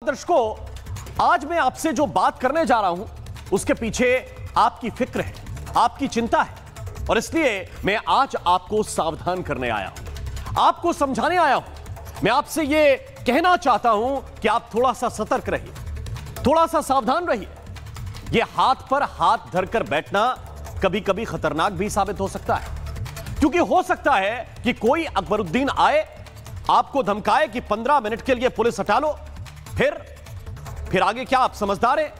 दर्शकों, आज मैं आपसे जो बात करने जा रहा हूं उसके पीछे आपकी फिक्र है, आपकी चिंता है, और इसलिए मैं आज आपको सावधान करने आया हूं, आपको समझाने आया हूं। मैं आपसे यह कहना चाहता हूं कि आप थोड़ा सा सतर्क रहिए, थोड़ा सा सावधान रहिए। यह हाथ पर हाथ धरकर बैठना कभी कभी खतरनाक भी साबित हो सकता है, क्योंकि हो सकता है कि कोई अकबरुद्दीन आए, आपको धमकाए कि 15 मिनट के लिए पुलिस हटा लो, फिर आगे क्या आप समझदार हैं?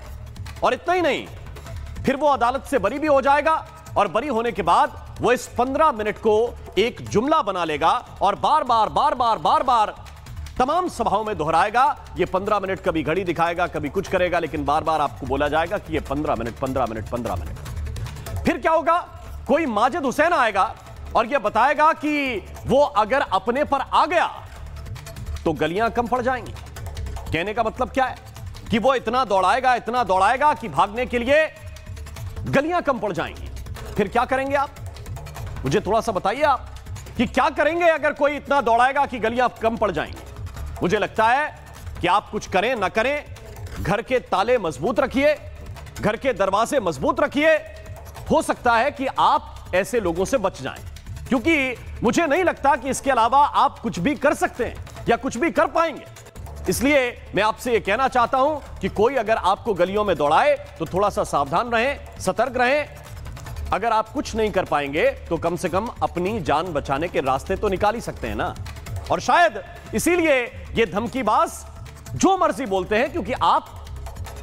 और इतना ही नहीं, फिर वो अदालत से बरी भी हो जाएगा और बरी होने के बाद वो इस 15 मिनट को एक जुमला बना लेगा और बार बार तमाम सभाओं में दोहराएगा। ये 15 मिनट कभी घड़ी दिखाएगा, कभी कुछ करेगा, लेकिन बार बार आपको बोला जाएगा कि ये 15 मिनट। फिर क्या होगा? कोई माजिद हुसैन आएगा और यह बताएगा कि वो अगर अपने पर आ गया तो गलियां कम पड़ जाएंगी। कहने का मतलब क्या है कि वो इतना दौड़ाएगा कि भागने के लिए गलियां कम पड़ जाएंगी। फिर क्या करेंगे आप? मुझे थोड़ा सा बताइए आप कि क्या करेंगे अगर कोई इतना दौड़ाएगा कि गलियां कम पड़ जाएंगी। मुझे लगता है कि आप कुछ करें ना करें, घर के ताले मजबूत रखिए, घर के दरवाजे मजबूत रखिए। हो सकता है कि आप ऐसे लोगों से बच जाएं, क्योंकि मुझे नहीं लगता कि इसके अलावा आप कुछ भी कर सकते हैं या कुछ भी कर पाएंगे। इसलिए मैं आपसे यह कहना चाहता हूं कि कोई अगर आपको गलियों में दौड़ाए तो थोड़ा सा सावधान रहें, सतर्क रहें। अगर आप कुछ नहीं कर पाएंगे तो कम से कम अपनी जान बचाने के रास्ते तो निकाल ही सकते हैं ना। और शायद इसीलिए ये धमकीबाज जो मर्जी बोलते हैं, क्योंकि आप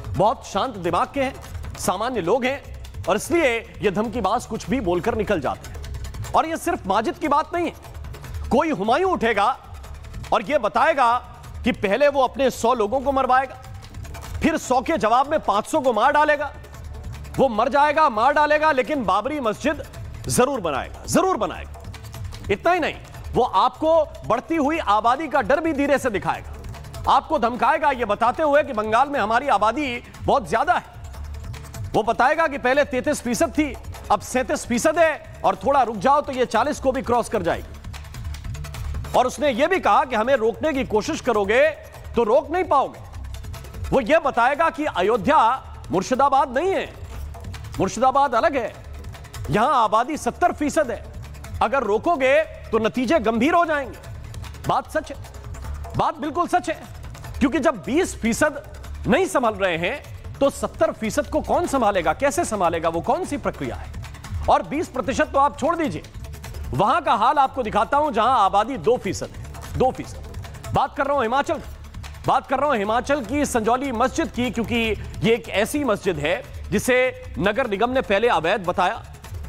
बहुत शांत दिमाग के हैं, सामान्य लोग हैं, और इसलिए ये धमकीबाज कुछ भी बोलकर निकल जाते हैं। और ये सिर्फ माजिद की बात नहीं है, कोई हुमायूं उठेगा और ये बताएगा कि पहले वो अपने 100 लोगों को मरवाएगा, फिर 100 के जवाब में 500 को मार डालेगा। वो मर जाएगा, मार डालेगा, लेकिन बाबरी मस्जिद जरूर बनाएगा। इतना ही नहीं, वो आपको बढ़ती हुई आबादी का डर भी धीरे से दिखाएगा, आपको धमकाएगा ये बताते हुए कि बंगाल में हमारी आबादी बहुत ज्यादा है। वो बताएगा कि पहले 33% थी, अब 37% है, और थोड़ा रुक जाओ तो ये 40 को भी क्रॉस कर जाएगी। और उसने ये भी कहा कि हमें रोकने की कोशिश करोगे तो रोक नहीं पाओगे। वो ये बताएगा कि अयोध्या मुर्शिदाबाद नहीं है, मुर्शिदाबाद अलग है, यहां आबादी 70% है, अगर रोकोगे तो नतीजे गंभीर हो जाएंगे। बात सच है, बात बिल्कुल सच है, क्योंकि जब 20% नहीं संभाल रहे हैं तो 70% को कौन संभालेगा, कैसे संभालेगा? वो कौन सी प्रक्रिया है? और 20% तो आप छोड़ दीजिए, वहां का हाल आपको दिखाता हूं जहां आबादी 2% है, 2%। बात कर रहा हूं हिमाचल, बात कर रहा हूं हिमाचल की संजौली मस्जिद की, क्योंकि यह एक ऐसी मस्जिद है जिसे नगर निगम ने पहले अवैध बताया,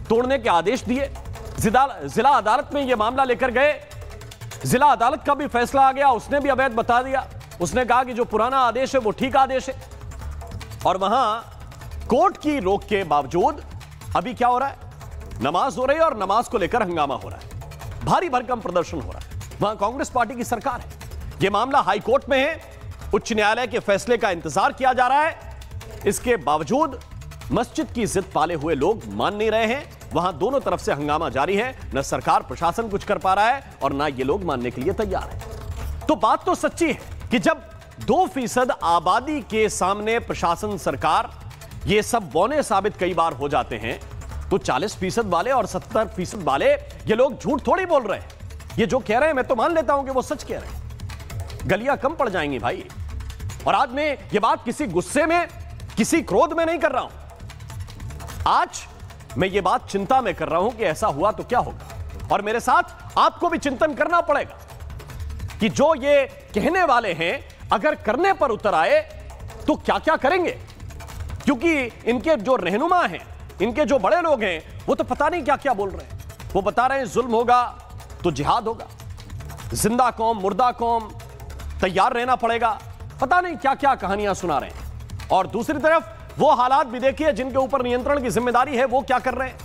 तोड़ने के आदेश दिए, जिला अदालत में यह मामला लेकर गए, जिला अदालत का भी फैसला आ गया, उसने भी अवैध बता दिया। उसने कहा कि जो पुराना आदेश है वो ठीक आदेश है। और वहां कोर्ट की रोक के बावजूद अभी क्या हो रहा है? नमाज हो रही है और नमाज को लेकर हंगामा हो रहा है, भारी भरकम प्रदर्शन हो रहा है। वहां कांग्रेस पार्टी की सरकार है, यह मामला हाई कोर्ट में है, उच्च न्यायालय के फैसले का इंतजार किया जा रहा है। इसके बावजूद मस्जिद की जिद पाले हुए लोग मान नहीं रहे हैं, वहां दोनों तरफ से हंगामा जारी है, न सरकार प्रशासन कुछ कर पा रहा है और ना ये लोग मानने के लिए तैयार है। तो बात तो सच्ची है कि जब 2% आबादी के सामने प्रशासन, सरकार ये सब बौने साबित कई बार हो जाते हैं, तो 40% वाले और 70% वाले ये लोग झूठ थोड़ी बोल रहे हैं। ये जो कह रहे हैं मैं तो मान लेता हूं कि वो सच कह रहे हैं, गलियां कम पड़ जाएंगी भाई। और आज मैं ये बात किसी गुस्से में, किसी क्रोध में नहीं कर रहा हूं, आज मैं ये बात चिंता में कर रहा हूं कि ऐसा हुआ तो क्या होगा। और मेरे साथ आपको भी चिंतन करना पड़ेगा कि जो ये कहने वाले हैं अगर करने पर उतर आए तो क्या क्या करेंगे, क्योंकि इनके जो रहनुमा हैं, इनके जो बड़े लोग हैं, वो तो पता नहीं क्या क्या बोल रहे हैं। वो बता रहे हैं जुल्म होगा तो जिहाद होगा, जिंदा कौम मुर्दा कौम, तैयार रहना पड़ेगा, पता नहीं क्या क्या कहानियां सुना रहे हैं। और दूसरी तरफ वो हालात भी देखिए जिनके ऊपर नियंत्रण की जिम्मेदारी है, वो क्या कर रहे हैं?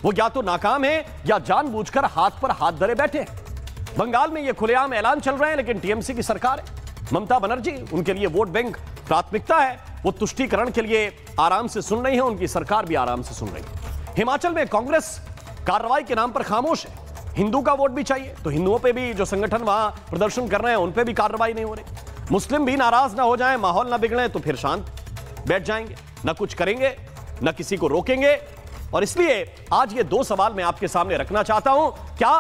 वो या तो नाकाम है या जानबूझकर हाथ पर हाथ धरे बैठे हैं। बंगाल में ये खुलेआम ऐलान चल रहे हैं, लेकिन टीएमसी की सरकार है, ममता बनर्जी, उनके लिए वोट बैंक प्राथमिकता है, वो तुष्टीकरण के लिए आराम से सुन रही है, उनकी सरकार भी आराम से सुन रही है। हिमाचल में कांग्रेस कार्रवाई के नाम पर खामोश है, हिंदू का वोट भी चाहिए, तो हिंदुओं पे भी जो संगठन वहां प्रदर्शन कर रहे हैं उन पे भी कार्रवाई नहीं हो रही। मुस्लिम भी नाराज ना हो जाएं, माहौल ना बिगड़े, तो फिर शांत बैठ जाएंगे, ना कुछ करेंगे, ना किसी को रोकेंगे। और इसलिए आज ये 2 सवाल मैं आपके सामने रखना चाहता हूं। क्या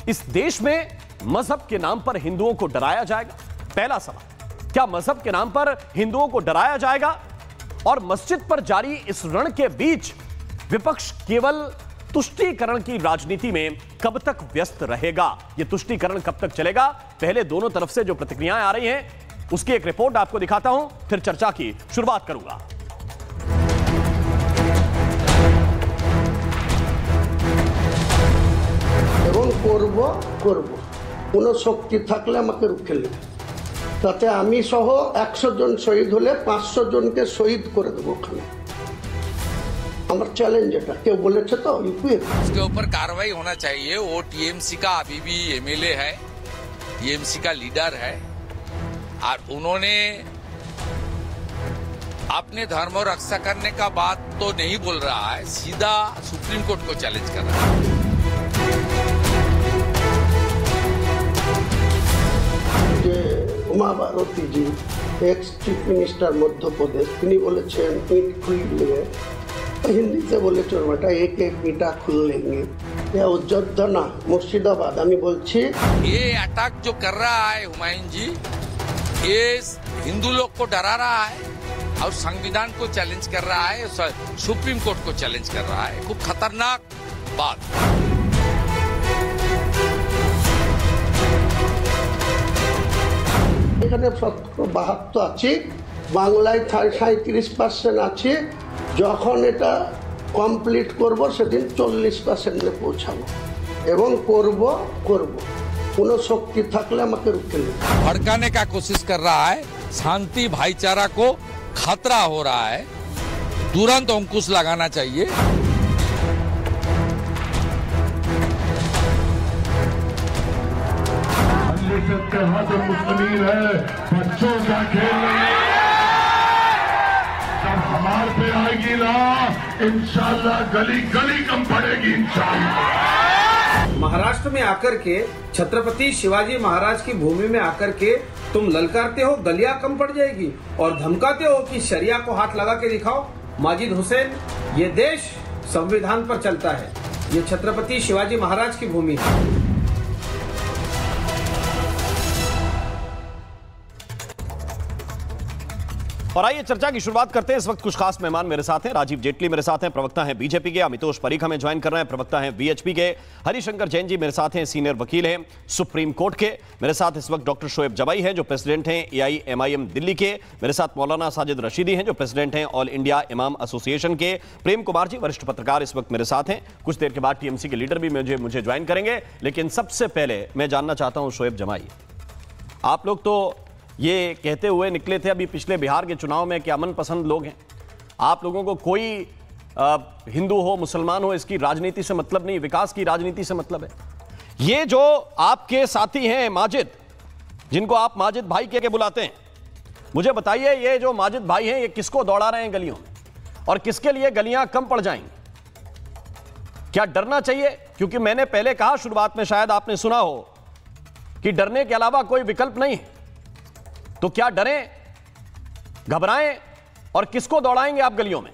इस देश में मजहब के नाम पर हिंदुओं को डराया जाएगा? पहला सवाल, क्या मजहब के नाम पर हिंदुओं को डराया जाएगा? और मस्जिद पर जारी इस रण के बीच विपक्ष केवल तुष्टीकरण की राजनीति में कब तक व्यस्त रहेगा? यह तुष्टीकरण कब तक चलेगा? पहले दोनों तरफ से जो प्रतिक्रियाएं आ रही हैं उसकी एक रिपोर्ट आपको दिखाता हूं, फिर चर्चा की शुरुआत करूंगा। এবং করব কোনো শক্তি থাকলে আমাকে রুখে নেবে, তাতে আমি সহ 100 জন শহীদ হলে 500 জনকে শহীদ করে দেবো ওখানে। আমার চ্যালেंज এটা, কেউ বলেছে তো यूपी इसके ऊपर कार्रवाई होना चाहिए। वो टीएमसी का अभी भी एमएलए है, टीएमसी का लीडर है, और उन्होंने अपने धर्म और रक्षा करने का बात तो नहीं बोल रहा है, सीधा सुप्रीम कोर्ट को चैलेंज कर रहा है। उमा भारती जी ex chief minister Madhya Pradesh, তিনি বলেছেন ईंट खुल लिए, हिंदी से बोले बेटा एक एक ईंटा खुल लेंगे। या अयोध्या ना मुर्शिदाबाद, আমি বলছি ये अटैक जो कर रहा है हुमायूं जी, ये हिंदू लोग को डरा रहा है और संविधान को चैलेंज कर रहा है, सुप्रीम कोर्ट को चैलेंज कर रहा है। खूब खतरनाक बात। এখানে 72 আছে, বাংলায় 37% আছে। যখন এটা কমপ্লিট করব সেদিন 40% পৌঁছাবো এবং করব কোনো শক্তি থাকলে আমাকে রুখে নেবে। भड़काने का कोशिश कर रहा है, शांति भाईचारा को खतरा हो रहा है, तुरंत अंकुश लगाना चाहिए। मुस्लिम है, बच्चों का खेल नहीं, जब हमारे पे आएगी ना इंशाल्लाह गली गली कम पड़ेगी इंशाल्लाह। महाराष्ट्र में आकर के छत्रपति शिवाजी महाराज की भूमि में आकर के तुम ललकारते हो गलियां कम पड़ जाएगी और धमकाते हो कि शरिया को हाथ लगा के दिखाओ। माजिद हुसैन, ये देश संविधान पर चलता है, ये छत्रपति शिवाजी महाराज की भूमि है। और आइए चर्चा की शुरुआत करते हैं। इस वक्त कुछ खास मेहमान मेरे साथ हैं। राजीव जेटली मेरे साथ हैं, प्रवक्ता हैं बीजेपी के। अमितोष परीख हमें ज्वाइन कर रहे हैं, प्रवक्ता हैं वीएचपी के। हरिशंकर जैन जी मेरे साथ हैं, सीनियर वकील हैं सुप्रीम कोर्ट के। मेरे साथ इस वक्त डॉक्टर शोएब जबाई हैं जो प्रेसिडेंट हैं AIMIM दिल्ली के। मेरे साथ मौलाना साजिद रशीदी हैं जो प्रेसिडेंट हैं ऑल इंडिया इमाम एसोसिएशन के। प्रेम कुमार जी वरिष्ठ पत्रकार इस वक्त मेरे साथ हैं। कुछ देर के बाद टीएमसी के लीडर भी मुझे ज्वाइन करेंगे। लेकिन सबसे पहले मैं जानना चाहता हूं शोएब जबाई, आप लोग तो ये कहते हुए निकले थे अभी पिछले बिहार के चुनाव में कि अमन पसंद लोग हैं, आप लोगों को कोई हिंदू हो मुसलमान हो इसकी राजनीति से मतलब नहीं, विकास की राजनीति से मतलब है। ये जो आपके साथी हैं माजिद, जिनको आप माजिद भाई कह के बुलाते हैं, मुझे बताइए ये जो माजिद भाई हैं ये किसको दौड़ा रहे हैं गलियों में और किसके लिए गलियां कम पड़ जाएंगी? क्या डरना चाहिए? क्योंकि मैंने पहले कहा शुरुआत में, शायद आपने सुना हो कि डरने के अलावा कोई विकल्प नहीं है। तो क्या डरें, घबराएं और किसको दौड़ाएंगे आप गलियों में?